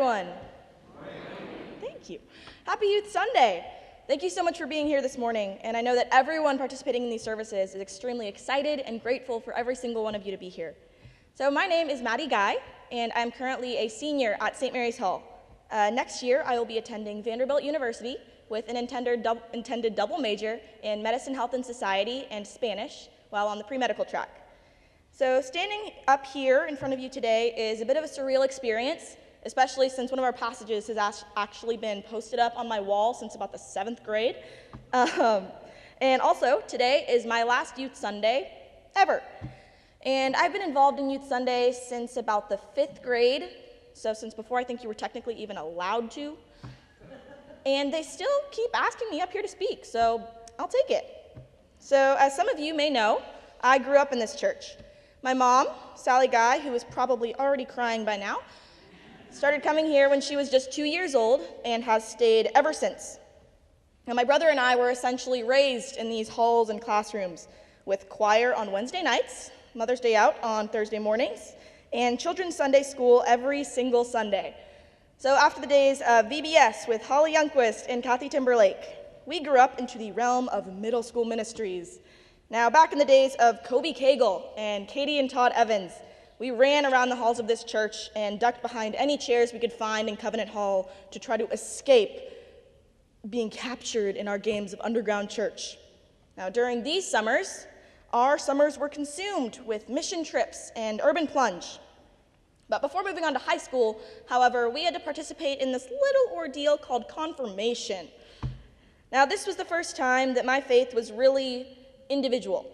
everyone. Thank you. Happy Youth Sunday. Thank you so much for being here this morning, and I know that everyone participating in these services is extremely excited and grateful for every single one of you to be here. So my name is Maddie Guy, and I'm currently a senior at St. Mary's Hall. Next year, I will be attending Vanderbilt University with an intended double major in Medicine, Health, and Society and Spanish while on the pre-medical track. So standing up here in front of you today is a bit of a surreal experience, especially since one of our passages has actually been posted up on my wall since about the 7th grade. And also, today is my last Youth Sunday ever. And I've been involved in Youth Sunday since about the 5th grade, so since before I think you were technically even allowed to. And they still keep asking me up here to speak, so I'll take it. So as some of you may know, I grew up in this church. My mom, Sally Guy, who is probably already crying by now, started coming here when she was just 2 years old and has stayed ever since. Now, my brother and I were essentially raised in these halls and classrooms with choir on Wednesday nights, Mother's Day out on Thursday mornings, and Children's Sunday School every single Sunday. So after the days of VBS with Holly Youngquist and Kathy Timberlake, we grew up into the realm of middle school ministries. Now, back in the days of Kobe Cagle and Katie and Todd Evans, we ran around the halls of this church and ducked behind any chairs we could find in Covenant Hall to try to escape being captured in our games of underground church. Now, during these summers, our summers were consumed with mission trips and urban plunge. But before moving on to high school, however, we had to participate in this little ordeal called confirmation. Now, this was the first time that my faith was really individual.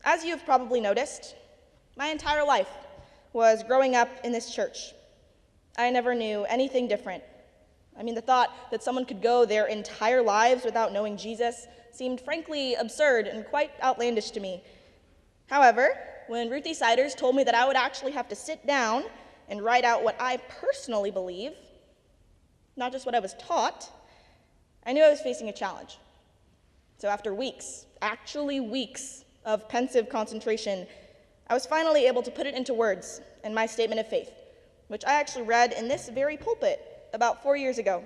As you have probably noticed, my entire life was growing up in this church. I never knew anything different. I mean, the thought that someone could go their entire lives without knowing Jesus seemed frankly absurd and quite outlandish to me. However, when Ruthie Siders told me that I would actually have to sit down and write out what I personally believe, not just what I was taught, I knew I was facing a challenge. So after weeks, actually weeks of pensive concentration, I was finally able to put it into words in my statement of faith, which I actually read in this very pulpit about 4 years ago.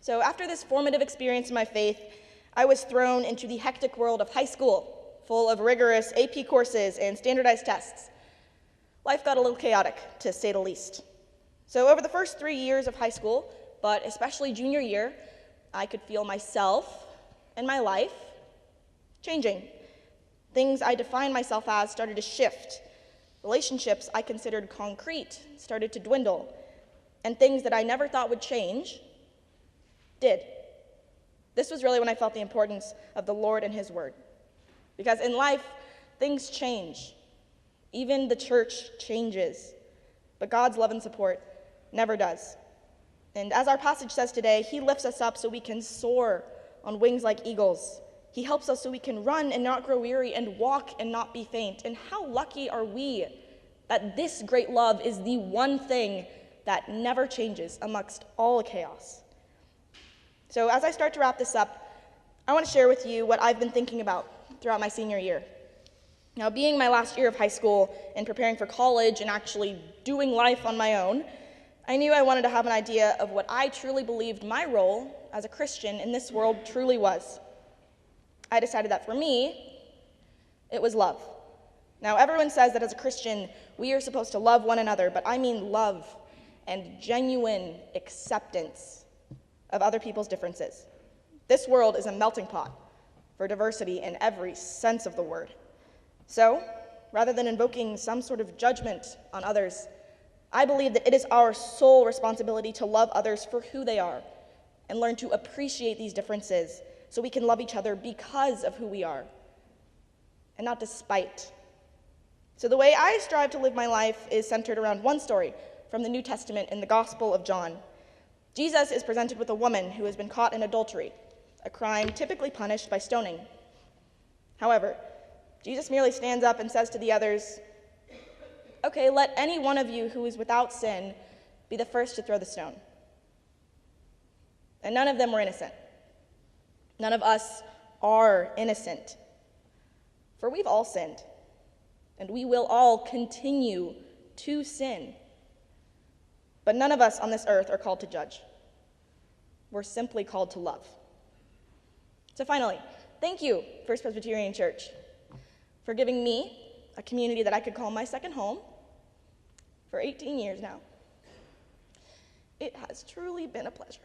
So after this formative experience in my faith, I was thrown into the hectic world of high school, full of rigorous AP courses and standardized tests. Life got a little chaotic, to say the least. So over the first 3 years of high school, but especially junior year, I could feel myself and my life changing. Things I defined myself as started to shift. Relationships I considered concrete started to dwindle. And things that I never thought would change did. This was really when I felt the importance of the Lord and His Word. Because in life, things change. Even the church changes. But God's love and support never does. And as our passage says today, He lifts us up so we can soar on wings like eagles. He helps us so we can run and not grow weary and walk and not be faint. And how lucky are we that this great love is the one thing that never changes amongst all chaos. So as I start to wrap this up, I want to share with you what I've been thinking about throughout my senior year. Now, being my last year of high school and preparing for college and actually doing life on my own, I knew I wanted to have an idea of what I truly believed my role as a Christian in this world truly was. I decided that for me, it was love. Now, everyone says that as a Christian, we are supposed to love one another, but I mean love and genuine acceptance of other people's differences. This world is a melting pot for diversity in every sense of the word. So, rather than invoking some sort of judgment on others, I believe that it is our sole responsibility to love others for who they are and learn to appreciate these differences so we can love each other because of who we are and not despite. So the way I strive to live my life is centered around one story from the New Testament in the Gospel of John. Jesus is presented with a woman who has been caught in adultery, a crime typically punished by stoning. However, Jesus merely stands up and says to the others, "Okay, let any one of you who is without sin be the first to throw the stone." And none of them were innocent. None of us are innocent. For we've all sinned, and we will all continue to sin. But none of us on this earth are called to judge. We're simply called to love. So finally, thank you, First Presbyterian Church, for giving me a community that I could call my second home for 18 years now. It has truly been a pleasure.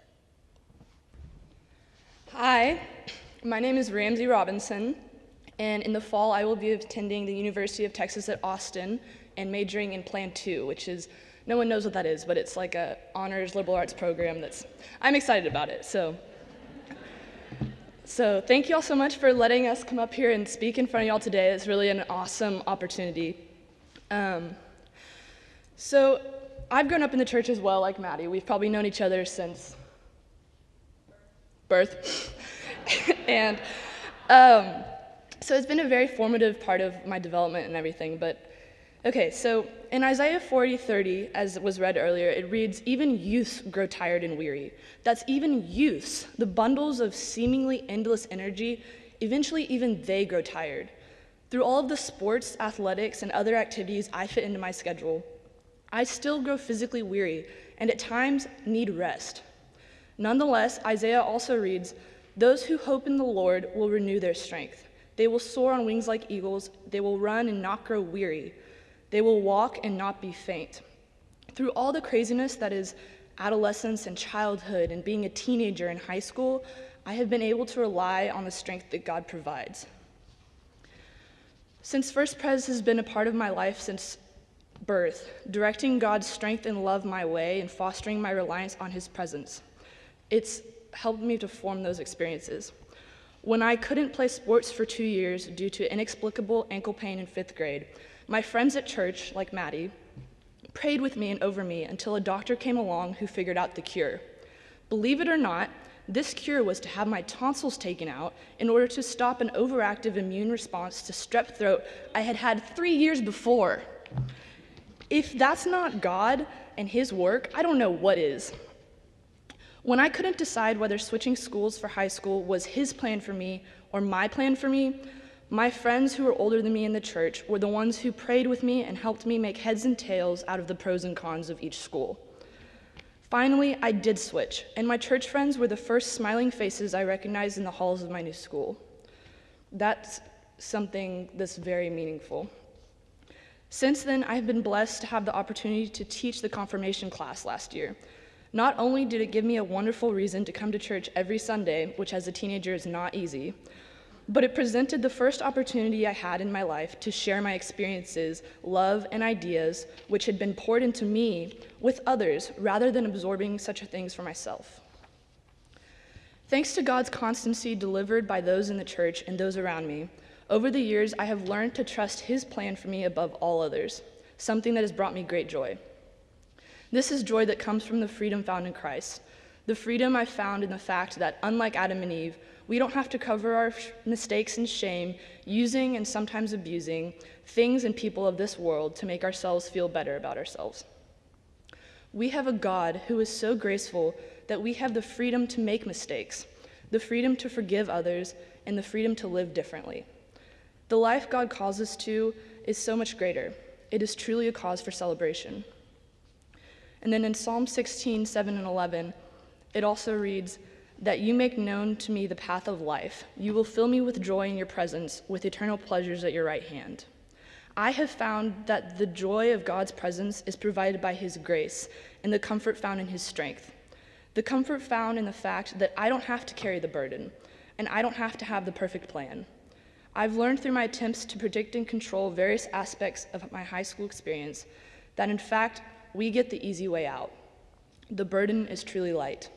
Hi, my name is Ramsey Robinson, and in the fall I will be attending the University of Texas at Austin and majoring in Plan 2, which is, no one knows what that is, but it's like a honors liberal arts program I'm excited about it. So thank you all so much for letting us come up here and speak in front of y'all today. It's really an awesome opportunity. So I've grown up in the church as well, like Maddie. We've probably known each other since birth. And so it's been a very formative part of my development and everything. But okay, so in Isaiah 40:30, as was read earlier, it reads, "Even youths grow tired and weary." That's even youths, the bundles of seemingly endless energy, eventually even they grow tired. Through all of the sports, athletics, and other activities I fit into my schedule, I still grow physically weary and at times need rest. Nonetheless, Isaiah also reads, "Those who hope in the Lord will renew their strength. They will soar on wings like eagles. They will run and not grow weary. They will walk and not be faint." Through all the craziness that is adolescence and childhood and being a teenager in high school, I have been able to rely on the strength that God provides. Since First Pres has been a part of my life since birth, directing God's strength and love my way and fostering my reliance on His presence, it's helped me to form those experiences. When I couldn't play sports for 2 years due to inexplicable ankle pain in 5th grade, my friends at church, like Maddie, prayed with me and over me until a doctor came along who figured out the cure. Believe it or not, this cure was to have my tonsils taken out in order to stop an overactive immune response to strep throat I had had 3 years before. If that's not God and His work, I don't know what is. When I couldn't decide whether switching schools for high school was His plan for me or my plan for me, my friends who were older than me in the church were the ones who prayed with me and helped me make heads and tails out of the pros and cons of each school. Finally, I did switch, and my church friends were the first smiling faces I recognized in the halls of my new school. That's something that's very meaningful. Since then, I've been blessed to have the opportunity to teach the confirmation class last year. Not only did it give me a wonderful reason to come to church every Sunday, which as a teenager is not easy, but it presented the first opportunity I had in my life to share my experiences, love, and ideas, which had been poured into me, with others, rather than absorbing such things for myself. Thanks to God's constancy delivered by those in the church and those around me, over the years I have learned to trust His plan for me above all others, something that has brought me great joy. This is joy that comes from the freedom found in Christ, the freedom I found in the fact that, unlike Adam and Eve, we don't have to cover our mistakes and shame, using and sometimes abusing things and people of this world to make ourselves feel better about ourselves. We have a God who is so graceful that we have the freedom to make mistakes, the freedom to forgive others, and the freedom to live differently. The life God calls us to is so much greater. It is truly a cause for celebration. And then in Psalm 16, 7 and 11, it also reads, "That you make known to me the path of life. You will fill me with joy in your presence, with eternal pleasures at your right hand." I have found that the joy of God's presence is provided by His grace and the comfort found in His strength. The comfort found in the fact that I don't have to carry the burden, and I don't have to have the perfect plan. I've learned through my attempts to predict and control various aspects of my high school experience that in fact, we get the easy way out. The burden is truly light.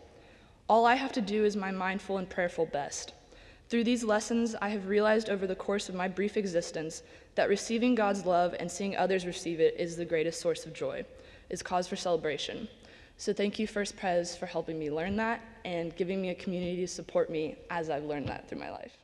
All I have to do is my mindful and prayerful best. Through these lessons, I have realized over the course of my brief existence that receiving God's love and seeing others receive it is the greatest source of joy, is cause for celebration. So thank you, First Pres, for helping me learn that and giving me a community to support me as I've learned that through my life.